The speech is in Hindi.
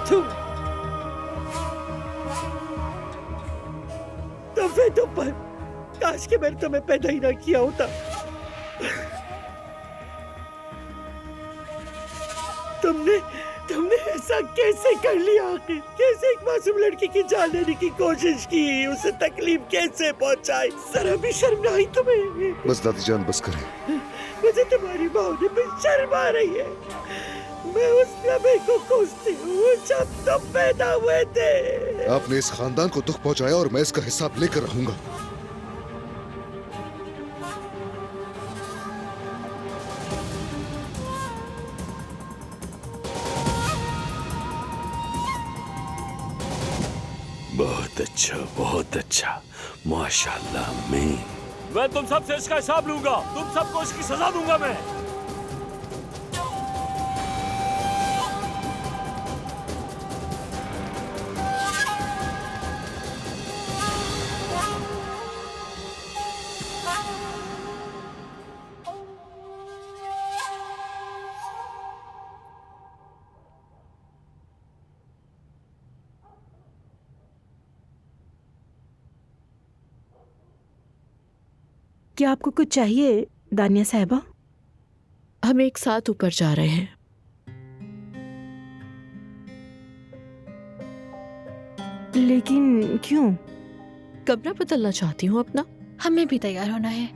तुम फिर तुम पर काश के मैंने तुम्हें पैदा ही ना किया होता। तुमने तुमने ऐसा कैसे कर लिया आखिर? कैसे एक मासूम लड़की की जान लेने की कोशिश की, उसे तकलीफ कैसे पहुंचाई? जरा भी शर्म ना आई तुम्हें? बस दादी जान बस करें। मुझे तुम्हारी भावने पे शर्म आ रही है। मैं उस लम्हे को कोसती हूँ जब तुम पैदा हुए थे। आपने इस खानदान को दुख पहुंचाया और मैं इसका हिसाब लेकर रहूंगा। बहुत अच्छा, माशाल्लाह। मैं तुम सबसे इसका हिसाब लूंगा, तुम सबको इसकी सजा दूंगा मैं। क्या आपको कुछ चाहिए दानिया साहिबा? हम एक साथ ऊपर जा रहे हैं। लेकिन क्यों? कमरा बदलना चाहती हूँ अपना। हमें भी तैयार होना है।